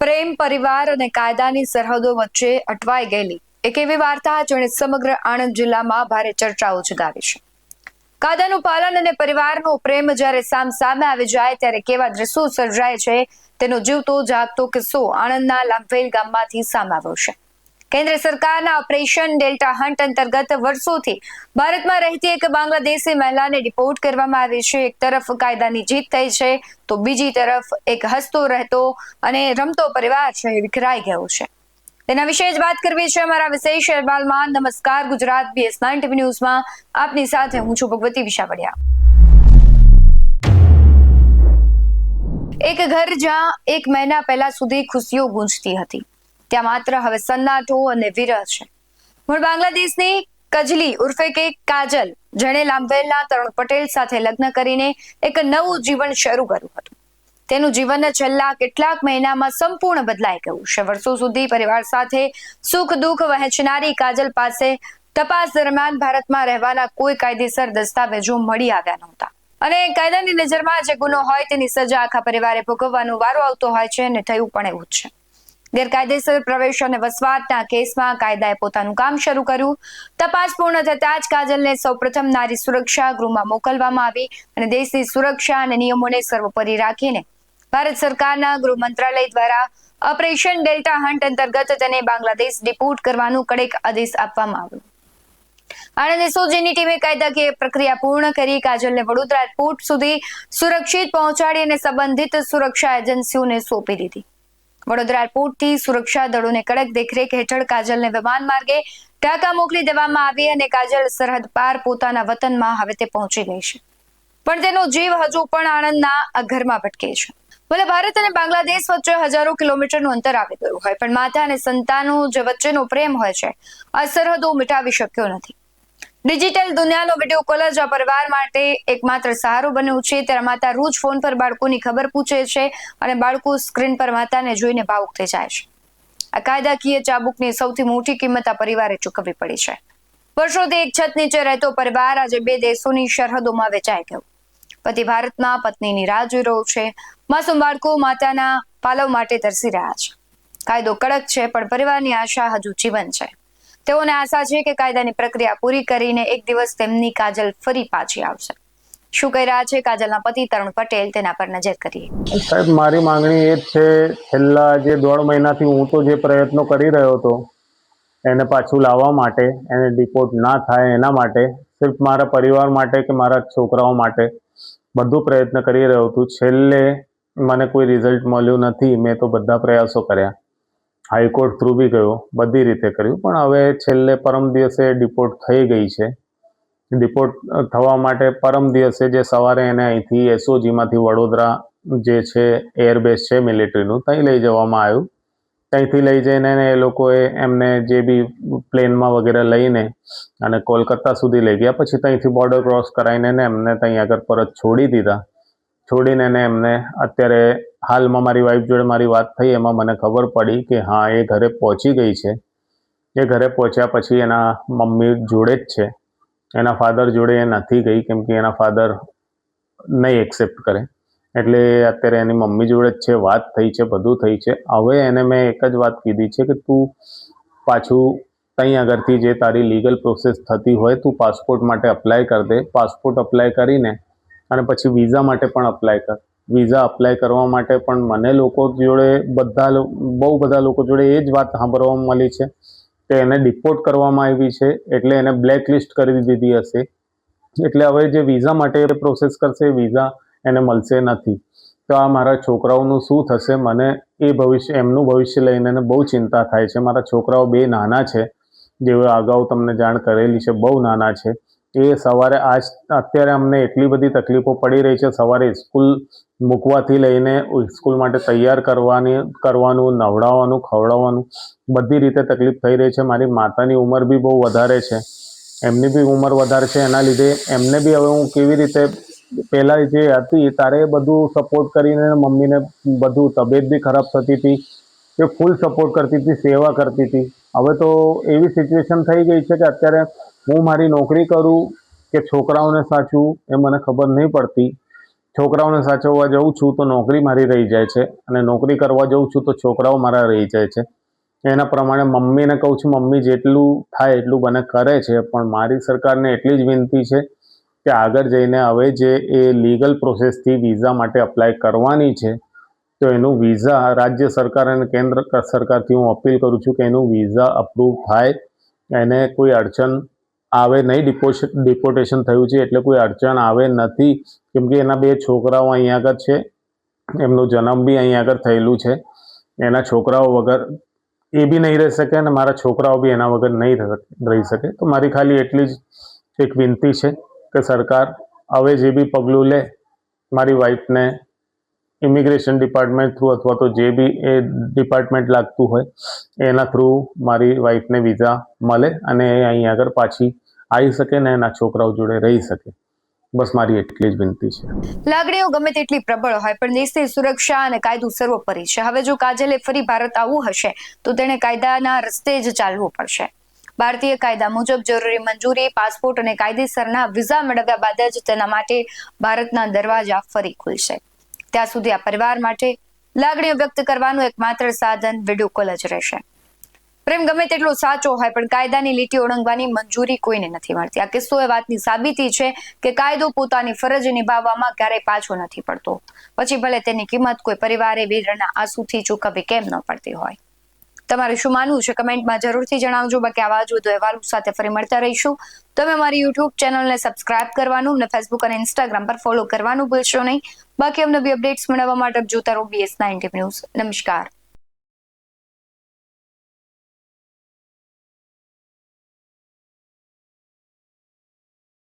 પ્રેમ, પરિવાર અને કાયદાની સરહદો વચ્ચે અટવાઈ ગયેલી એક એવી વાર્તા જેણે સમગ્ર આણંદ જિલ્લામાં ભારે ચર્ચાઓ જગાવી છે. કાયદાનું પાલન અને પરિવારનો પ્રેમ જ્યારે સામે આવી જાય ત્યારે કેવા દ્રશ્યો સર્જાય છે તેનો જીવતો જાગતો કિસ્સો આણંદના લાંભવેલ ગામમાંથી સામે આવ્યો છે. કેન્દ્ર સરકારના ઓપરેશન ડેલ્ટા હન્ટ અંતર્ગત વર્ષોથી ભારતમાં રહેતી એક બાંગ્લાદેશી મહિલાને ડિપોર્ટ કરવામાં આવી છે. એક તરફ કાયદાની જીત થઈ છે તો બીજી તરફ એક હસતો રહેતો અને રમતો પરિવાર છે વિખરાઈ ગયો છે. તેના વિશે જ વાત કરવી છે અમારા વિશેષ અહેવાલમાં. નમસ્કાર, ગુજરાત BS9 TV ન્યૂઝમાં આપની સાથે હું છું ભગવતી વિશાવડિયા. એક ઘર જ્યાં એક મહિના પહેલા સુધી ખુશીઓ ગુંજતી હતી, ત્યાં માત્ર હવે સન્નાટો અને વિરહ છે. મૂળ બાંગ્લાદેશની કજલી ઉર્ફે કે કાજલ, જેણે લાંભવેલના તરુણ પટેલ સાથે લગ્ન કરીને એક નવું જીવન શરૂ કર્યું હતું, તેનું જીવન છેલ્લા કેટલાક મહિનામાં સંપૂર્ણ બદલાઈ ગયું છે. વર્ષો સુધી પરિવાર સાથે સુખ દુઃખ વહેંચનારી કાજલ પાસે તપાસ દરમિયાન ભારતમાં રહેવાના કોઈ કાયદેસર દસ્તાવેજો મળી આવ્યા નહોતા અને કાયદાની નજરમાં જે ગુનો હોય તેની સજા આખા પરિવારે ભોગવવાનો વારો આવતો હોય છે અને થયું પણ એવું જ છે. ગેરકાયદેસર પ્રવેશ અને વસવાટના કેસમાં કાયદાએ પોતાનું કામ શરૂ કર્યું. તપાસ પૂર્ણ થતાં જ કાજલને સૌપ્રથમ નારી સુરક્ષા ગૃહમાં મોકલવામાં આવી અને દેશની સુરક્ષા અને નિયમોને સર્વોપરી રાખીને ભારત સરકારના ગૃહ મંત્રાલય દ્વારા ઓપરેશન ડેલ્ટા હન્ટ અંતર્ગત તેને બાંગ્લાદેશ ડિપોર્ટ કરવાનું કડક આદેશ આપવામાં આવ્યો. આણંદ એસઓજીની ટીમે કાયદાકીય પ્રક્રિયા પૂર્ણ કરી કાજલને વડોદરા એરપોર્ટ સુધી સુરક્ષિત પહોંચાડી અને સંબંધિત સુરક્ષા એજન્સીઓને સોંપી દીધી. વડોદરા એરપોર્ટથી સુરક્ષા દળોને કડક દેખરેખ હેઠળ કાજલને વિમાન માર્ગે ઢાકા મોકલી દેવામાં આવી અને કાજલ સરહદ પાર પોતાના વતનમાં હવે તે પહોંચી ગઈ છે. પણ તેનો જીવ હજુ પણ આણંદના આ ઘરમાં ભટકે છે. ભલે ભારત અને બાંગ્લાદેશ વચ્ચે હજારો કિલોમીટરનું અંતર આવી ગયું હોય, પણ માતા અને સંતાનો જે વચ્ચેનો પ્રેમ હોય છે, આ સરહદો મિટાવી શક્યો નથી. ડિજિટલ દુનિયાનો વિડીયો કોલ જ આ પરિવાર માટે એકમાત્ર સહારો બન્યો છે. ત્યારે માતા રોજ ફોન પર બાળકોની ખબર પૂછે છે અને બાળકો સ્ક્રીન પર માતાને જોઈને ભાવુક થઈ જાય છે. આ કાયદાકીય ચાબુકની સૌથી મોટી કિંમત આ પરિવારે ચૂકવવી પડી છે. વર્ષોથી એક છત નીચે રહેતો પરિવાર આજે બે દેશોની સરહદોમાં વેચાઈ ગયો. પતિ ભારતમાં પત્નીની રાહ જોઈ રહ્યો છે. માસૂમ બાળકો માતાના પાલવ માટે તરસી રહ્યા છે. કાયદો કડક છે પણ પરિવારની આશા હજુ જીવંત છે. તેઓને આશા છે કે કાયદાની પ્રક્રિયા પૂરી કરીને એક દિવસ તેમની કાજલ ફરી પાછી આવશે. શું કહી રહ્યા છે કાજલના પતિ તરુણ પટેલ, તેના પર નજર કરીએ. સાહેબ, મારી માંગણી એ જ છે, છેલ્લા જે 1.5 મહિનાથી હું તો જે પ્રયત્નો કરી રહ્યો હતો એને પાછું લાવવા માટે, એને ડિપોર્ટ ના થાય એના માટે, સિર્ફ મારા પરિવાર માટે કે મારા છોકરાઓ માટે બધું પ્રયત્ન કરી રહ્યો હતું. છેલ્લે મને કોઈ રિઝલ્ટ મળ્યું નથી. મેં તો બધા પ્રયાસો કર્યા, હાઈકોર્ટ થ્રુ બી ગયો, બધી રીતે કર્યું, પણ હવે છેલ્લે પરમ દિવસે ડિપોર્ટ થઈ ગઈ છે. ડિપોર્ટ થવા માટે પરમ દિવસે જે સવારે એને અહીંથી એસઓજીમાંથી વડોદરા જે છે એરબેઝ છે મિલિટરીનું, ત્યાં લઈ જવામાં આવ્યું. ત્યાંથી લઈ જઈને એ લોકોએ એમને જે બી પ્લેનમાં વગેરે લઈને અને કોલકાતા સુધી લઈ ગયા. પછી ત્યાંથી બોર્ડર ક્રોસ કરાવીને એમને ત્યાં આગળ પરત છોડી દીધા. છોડીને એમને અત્યારે હાલમાં મારી વાઈફ જોડે મારી વાત થઈ, એમાં મને ખબર પડી કે હા, એ ઘરે પહોંચી ગઈ છે. એ ઘરે પહોંચ્યા પછી એના મમ્મી જોડે જ છે, એના ફાધર જોડે એ નથી ગઈ, કેમ કે એના ફાધર નહીં એક્સેપ્ટ કરે. એટલે અત્યારે એની મમ્મી જોડે જ છે. વાત થઈ છે, બધું થઈ છે. હવે એને મેં એક જ વાત કીધી છે કે તું પાછું ત્યાં આગળથી જે તારી લીગલ પ્રોસેસ થતી હોય તું પાસપોર્ટ માટે અપ્લાય કરી દે. પાસપોર્ટ અપ્લાય કરીને અને પછી વિઝા માટે પણ અપ્લાય કર. વિઝા અપ્લાય કરવા માટે પણ મને લોકો જોડે બહુ બધા લોકો જોડે એ જ વાત સાંભળવા મળી છે કે એને ડિપોર્ટ કરવામાં આવી છે, એટલે એને બ્લેક લિસ્ટ કરી દીધી હશે. એટલે હવે જે વિઝા માટે પ્રોસેસ કરશે, વિઝા એને મળશે નથી. તો આ મારા છોકરાઓનું શું થશે? મને એમનું ભવિષ્ય લઈને બહુ ચિંતા થાય છે. મારા છોકરાઓ બે નાના છે, જેઓ અગાઉ તમને જાણ કરેલી છે, બહુ નાના છે. એ સવારે અત્યારે અમને એટલી બધી તકલીફો પડી રહી છે. સવારે સ્કૂલ મૂકવાથી લઈને સ્કૂલ માટે તૈયાર કરવાનું, નવડાવવાનું, ખવડાવવાનું, બધી રીતે તકલીફ થઈ રહી છે. મારી માતાની ઉંમર બી બહુ વધારે છે, એમની બી ઉંમર વધારે છે. એના લીધે એમને બી હવે હું કેવી રીતે, પહેલાં જે હતી તારે બધું સપોર્ટ કરીને મમ્મીને બધું, તબિયત બી ખરાબ થતી હતી, એ ફૂલ સપોર્ટ કરતી હતી, સેવા કરતી હતી. હવે તો એવી સિચ્યુએશન થઈ ગઈ છે કે અત્યારે હું મારી નોકરી કરું કે છોકરાઓને સાચવું એ મને ખબર નહીં પડતી. છોકરાઓને સાચવવા જઉં છું તો નોકરી મારી રહી જાય છે, અને નોકરી કરવા જઉં છું તો છોકરાઓ મારા રહી જાય છે. એના પ્રમાણે મમ્મીને કહું છું, મમ્મી જેટલું થાય એટલું મને કરે છે, પણ મારી સરકારને એટલી જ વિનંતી છે કે આગળ જઈને હવે જે એ લીગલ પ્રોસેસથી વિઝા માટે અપ્લાય કરવાની છે, તો એનું વિઝા રાજ્ય સરકાર અને કેન્દ્ર સરકારથી હું અપીલ કરું છું કે એનું વિઝા અપ્રૂવ થાય, એને કોઈ અડચણ આવે નહીં. ડિપોર્ટેશન થયું છે એટલે કોઈ અડચણ આવે નથી, કેમ કે એના 2 છોકરાઓ અહીંયા આગળ છે, એમનો જન્મ બી અહીંયા આગળ થયેલું છે. એના છોકરાઓ વગર એ બી નહીં રહી શકે અને મારા છોકરાઓ બી એના વગર નહીં રહી શકે. તો મારી ખાલી એટલી જ એક વિનંતી છે કે સરકાર હવે જે બી પગલું લે, મારી વાઈફને ઇમિગ્રેશન ડિપાર્ટમેન્ટ થ્રુ અથવા તો જે બી એ ડિપાર્ટમેન્ટ લાગતું હોય એના થ્રુ મારી વાઈફને વિઝા મળે અને એ અહીં આગળ પાછી આવી શકે ને એના છોકરાઓ જોડે રહી શકે. બસ મારી એટલી જ વિનંતી છે. લાગણીઓ ગમે તેટલી પ્રબળ હોય પણ દેશની સુરક્ષા અને કાયદો સર્વોપરી છે. હવે જો કાજલે ફરી ભારત આવવું હશે તો તેણે કાયદાના રસ્તે જ ચાલવું પડશે. ભારતીય કાયદા મુજબ જરૂરી મંજૂરી, પાસપોર્ટ અને કાયદેસરના વિઝા મેળવ્યા બાદ જ તેના માટે ભારતના દરવાજા ફરી ખુલશે. ત્યાં સુધી આ પરિવાર માટે લાગણીઓ વ્યક્ત કરવાનું એકમાત્ર સાધન વિડીયો કોલ જ રહેશે. પ્રેમ ગમે તેટલો સાચો હોય પણ કાયદાની લીટી ઓળંગવાની મંજૂરી કોઈને નથી મળતી. આ કિસ્સો એ વાતની સાબિતી છે કે કાયદો પોતાની ફરજ નિભાવવામાં ક્યારેય પાછો નથી પડતો, પછી ભલે તેની કિંમત કોઈ પરિવારે વીરના આંસુથી ચૂકવવી કેમ ન પડતી હોય. તમારું શું માનવું છે કમેન્ટમાં જરૂરથી જણાવજો. બાકી આવા જ વધુ અહેવાલો સાથે ફરી મળતા રહીશું. તમે મારી યુટ્યુબ ચેનલને સબસ્ક્રાઇબ કરવાનું અને ફેસબુક અને ઇન્સ્ટાગ્રામ પર ફોલો કરવાનું ભૂલશો નહીં. બાકી અમને બી અપડેટ્સ મેળવવા માટે જોતા રહો BS19 ન્યૂઝ. નમસ્કાર.